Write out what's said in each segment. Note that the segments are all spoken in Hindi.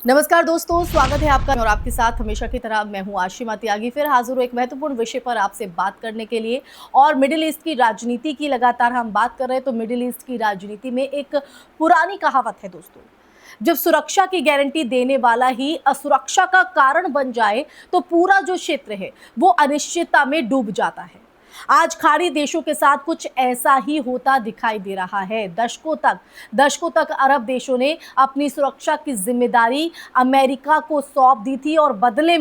नमस्कार दोस्तों, स्वागत है आपका और आपके साथ हमेशा की तरह मैं हूं आशिमा त्यागी। फिर हाजिर हूं एक महत्वपूर्ण विषय पर आपसे बात करने के लिए। और मिडिल ईस्ट की राजनीति की लगातार हम बात कर रहे हैं, तो मिडिल ईस्ट की राजनीति में एक पुरानी कहावत है दोस्तों, जब सुरक्षा की गारंटी देने वाला ही असुरक्षा का कारण बन जाए तो पूरा जो क्षेत्र है वो अनिश्चितता में डूब जाता है। आज खाड़ी देशों के साथ कुछ ऐसा ही होता दिखाई दे रहा है। दशकों तक अरब देशों ने अपनी सुरक्षा की जिम्मेदारी अमेरिका को सौंप दी थी और बदले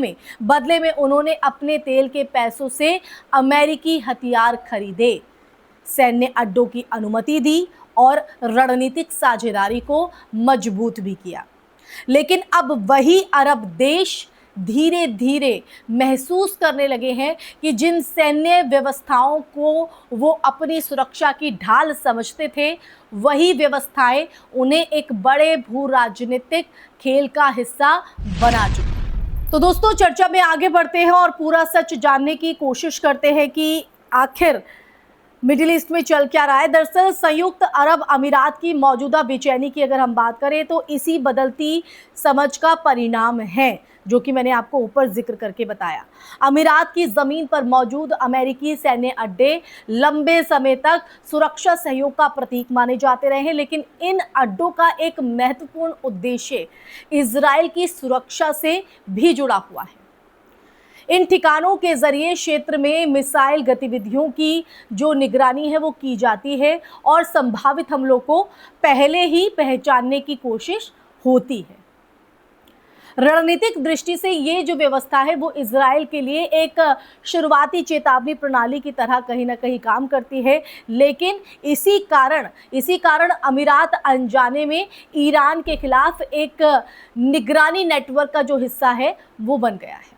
में उन्होंने अपने तेल के पैसों से अमेरिकी हथियार खरीदे, सैन्य अड्डों की अनुमति दी और रणनीतिक साझेदारी को मजबूत भी किया। लेकिन अब वही अरब देश धीरे धीरे महसूस करने लगे हैं कि जिन सैन्य व्यवस्थाओं को वो अपनी सुरक्षा की ढाल समझते थे, वही व्यवस्थाएं उन्हें एक बड़े भू राजनीतिक खेल का हिस्सा बना चुकी। तो दोस्तों, चर्चा में आगे बढ़ते हैं और पूरा सच जानने की कोशिश करते हैं कि आखिर मिडिल ईस्ट में चल क्या रहा है। दरअसल संयुक्त अरब अमीरात की मौजूदा बेचैनी की अगर हम बात करें तो इसी बदलती समझ का परिणाम है, जो कि मैंने आपको ऊपर जिक्र करके बताया। अमीरात की जमीन पर मौजूद अमेरिकी सैन्य अड्डे लंबे समय तक सुरक्षा सहयोग का प्रतीक माने जाते रहे हैं, लेकिन इन अड्डों का एक महत्वपूर्ण उद्देश्य इजराइल की सुरक्षा से भी जुड़ा हुआ है। इन ठिकानों के जरिए क्षेत्र में मिसाइल गतिविधियों की जो निगरानी है वो की जाती है और संभावित हमलों को पहले ही पहचानने की कोशिश होती है। रणनीतिक दृष्टि से ये जो व्यवस्था है वो इजराइल के लिए एक शुरुआती चेतावनी प्रणाली की तरह कहीं ना कहीं काम करती है, लेकिन इसी कारण अमीरात अनजाने में ईरान के खिलाफ एक निगरानी नेटवर्क का जो हिस्सा है वो बन गया है।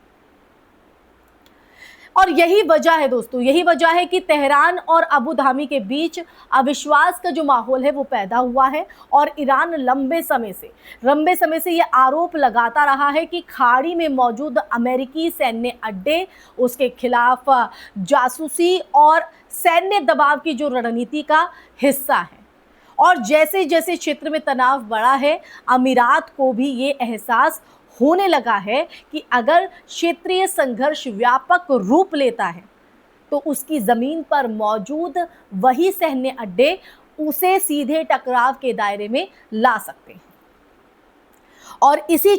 और यही वजह है दोस्तों, यही वजह है कि तेहरान और अबू धाबी के बीच अविश्वास का जो माहौल है वो पैदा हुआ है। और ईरान लंबे समय से ये आरोप लगाता रहा है कि खाड़ी में मौजूद अमेरिकी सैन्य अड्डे उसके खिलाफ जासूसी और सैन्य दबाव की जो रणनीति का हिस्सा है। और जैसे जैसे क्षेत्र में तनाव बढ़ा है, अमीरात को भी ये एहसास होने लगा है कि अगर क्षेत्रीय संघर्ष व्यापक रूप लेता है तो उसकी जमीन पर मौजूद वही सैन्य अड्डे उसे सीधे टकराव के दायरे में ला सकते हैं। और इसी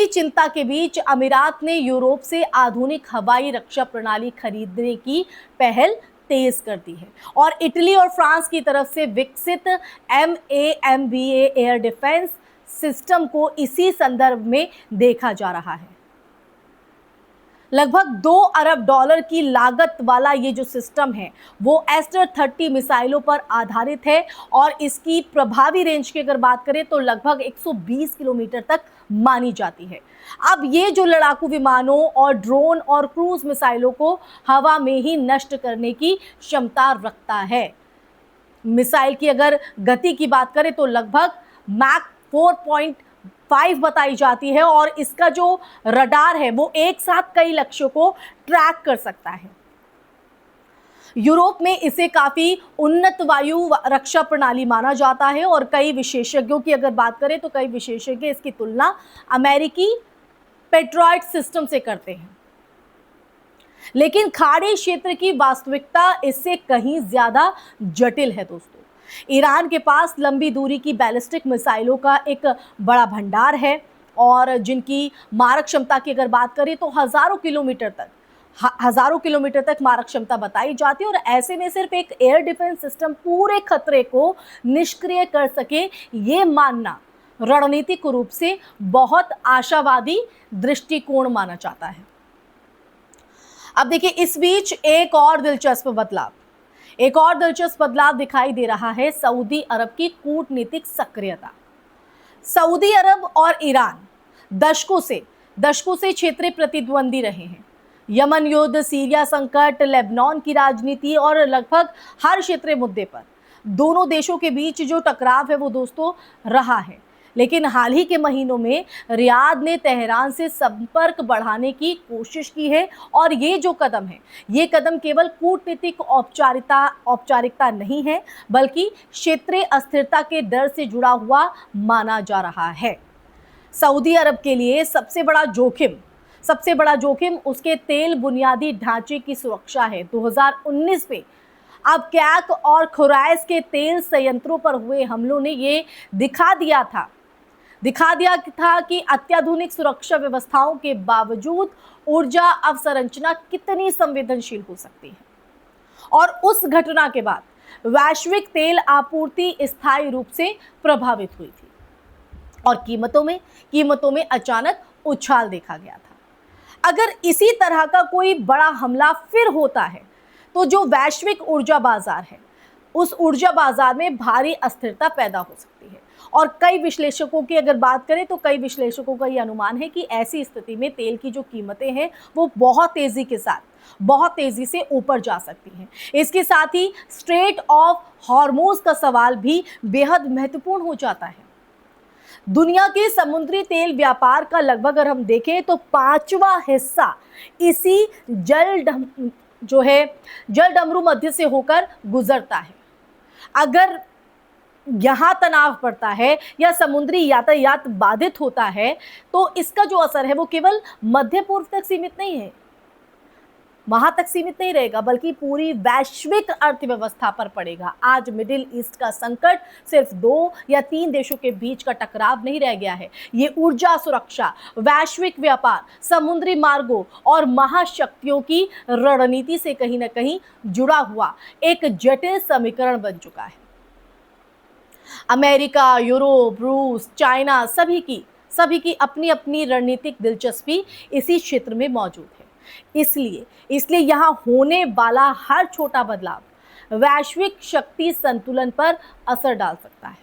चिंता के बीच अमीरात ने यूरोप से आधुनिक हवाई रक्षा प्रणाली खरीदने की पहल तेज कर दी है और इटली और फ्रांस की तरफ से विकसित MAMBA एयर डिफेंस सिस्टम को इसी संदर्भ में देखा जा रहा है। लगभग $2 अरब की लागत वाला ये जो सिस्टम है वो एस्टर 30 मिसाइलों पर आधारित है और इसकी प्रभावी रेंज की अगर बात करें तो लगभग 120 किलोमीटर तक मानी जाती है। अब ये जो लड़ाकू विमानों और ड्रोन और क्रूज मिसाइलों को हवा में ही नष्ट करने की क्षमता रखता है। मिसाइल की अगर गति की बात करें तो लगभग मैक 4.5 बताई जाती है और इसका जो रडार है वो एक साथ कई लक्ष्यों को ट्रैक कर सकता है। यूरोप में इसे काफी उन्नत वायु रक्षा प्रणाली माना जाता है और कई विशेषज्ञों की अगर बात करें तो कई विशेषज्ञ इसकी तुलना अमेरिकी पेट्रियट सिस्टम से करते हैं। लेकिन खाड़ी क्षेत्र की वास्तविकता इससे कहीं ज्यादा जटिल है दोस्तों। ईरान के पास लंबी दूरी की बैलिस्टिक मिसाइलों का एक बड़ा भंडार है और जिनकी मारक क्षमता की अगर बात करें तो हजारों किलोमीटर तक मारक क्षमता बताई जाती है। और ऐसे में सिर्फ एक एयर डिफेंस सिस्टम पूरे खतरे को निष्क्रिय कर सके, ये मानना रणनीतिक रूप से बहुत आशावादी दृष्टिकोण माना जाता है। अब देखिए, इस बीच एक और दिलचस्प बदलाव दिखाई दे रहा है, सऊदी अरब की कूटनीतिक सक्रियता। सऊदी अरब और ईरान दशकों से क्षेत्रीय प्रतिद्वंदी रहे हैं। यमन युद्ध, सीरिया संकट, लेबनान की राजनीति और लगभग हर क्षेत्रीय मुद्दे पर दोनों देशों के बीच जो टकराव है वो दोस्तों रहा है। लेकिन हाल ही के महीनों में रियाद ने तेहरान से संपर्क बढ़ाने की कोशिश की है और ये जो कदम है, ये कदम केवल कूटनीतिक औपचारिकता नहीं है, बल्कि क्षेत्रीय अस्थिरता के डर से जुड़ा हुआ माना जा रहा है। सऊदी अरब के लिए सबसे बड़ा जोखिम उसके तेल बुनियादी ढांचे की सुरक्षा है। 2019 में अब कैक और खुरैस के तेल संयंत्रों पर हुए हमलों ने ये दिखा दिया था कि अत्याधुनिक सुरक्षा व्यवस्थाओं के बावजूद ऊर्जा अवसंरचना कितनी संवेदनशील हो सकती है। और उस घटना के बाद वैश्विक तेल आपूर्ति स्थायी रूप से प्रभावित हुई थी और कीमतों में अचानक उछाल देखा गया था। अगर इसी तरह का कोई बड़ा हमला फिर होता है तो जो वैश्विक ऊर्जा बाजार है, उस ऊर्जा बाजार में भारी अस्थिरता पैदा हो सकती है। और कई विश्लेषकों की अगर बात करें तो कई विश्लेषकों का यह अनुमान है कि ऐसी स्थिति में तेल की जो कीमतें हैं वो बहुत तेजी से ऊपर जा सकती हैं। इसके साथ ही स्ट्रेट ऑफ हॉर्मुज का सवाल भी बेहद महत्वपूर्ण हो जाता है। दुनिया के समुद्री तेल व्यापार का लगभग अगर हम देखें तो 5वां हिस्सा इसी जलडमरू मध्य से होकर गुजरता है। अगर यहां तनाव पड़ता है या समुद्री यातायात बाधित होता है तो इसका जो असर है वो केवल मध्य पूर्व तक सीमित नहीं है, वहां तक सीमित नहीं रहेगा, बल्कि पूरी वैश्विक अर्थव्यवस्था पर पड़ेगा। आज मिडिल ईस्ट का संकट सिर्फ 2 या 3 देशों के बीच का टकराव नहीं रह गया है। ये ऊर्जा सुरक्षा, वैश्विक व्यापार, समुद्री मार्गों और महाशक्तियों की रणनीति से कहीं ना कहीं जुड़ा हुआ एक जटिल समीकरण बन चुका है। अमेरिका, यूरोप, रूस, चाइना सभी की अपनी अपनी रणनीतिक दिलचस्पी इसी क्षेत्र में मौजूद है। इसलिए यहाँ होने वाला हर छोटा बदलाव वैश्विक शक्ति संतुलन पर असर डाल सकता है।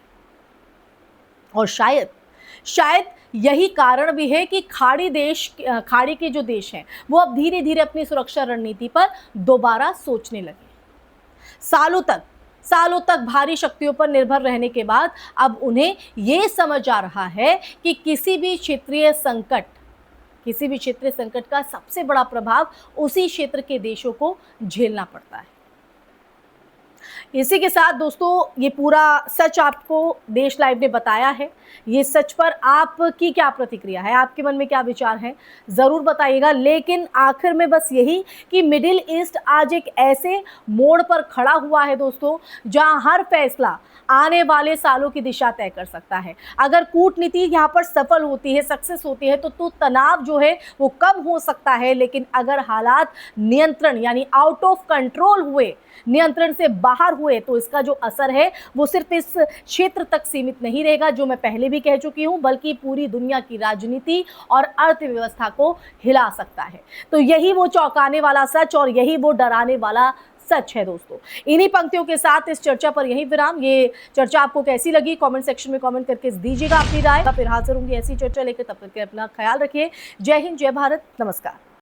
और शायद यही कारण भी है कि खाड़ी के जो देश हैं वो अब धीरे धीरे अपनी सुरक्षा रणनीति पर दोबारा सोचने लगे। सालों तक भारी शक्तियों पर निर्भर रहने के बाद अब उन्हें ये समझ आ रहा है कि किसी भी क्षेत्रीय संकट का सबसे बड़ा प्रभाव उसी क्षेत्र के देशों को झेलना पड़ता है। इसी के साथ दोस्तों ये पूरा सच आपको देश लाइव ने बताया है। ये सच पर आपकी क्या प्रतिक्रिया है, आपके मन में क्या विचार है, ज़रूर बताइएगा। लेकिन आखिर में बस यही कि मिडिल ईस्ट आज एक ऐसे मोड़ पर खड़ा हुआ है दोस्तों, जहां हर फैसला आने वाले सालों की दिशा तय कर सकता है। अगर कूटनीति यहाँ पर सफल होती है, सक्सेस होती है तो तनाव जो है वो कम हो सकता है। लेकिन अगर हालात नियंत्रण यानी आउट ऑफ कंट्रोल हुए, नियंत्रण से बाहर हुए, तो इसका जो असर है वो सिर्फ इस क्षेत्र तक सीमित नहीं रहेगा, जो मैं पहले भी कह चुकी हूं, बल्कि पूरी दुनिया की राजनीति और अर्थव्यवस्था को हिला सकता है। तो यही वो चौंकाने वाला सच और यही वो डराने वाला सच है दोस्तों। इन्हीं पंक्तियों के साथ इस चर्चा पर यही विराम। ये चर्चा आपको कैसी लगी कमेंट सेक्शन में कमेंट करके दीजिएगा अपनी राय। फिर हाजिर होंगी ऐसी चर्चा लेकर, तब तक के अपना ख्याल रखिए। जय हिंद, जय भारत, नमस्कार।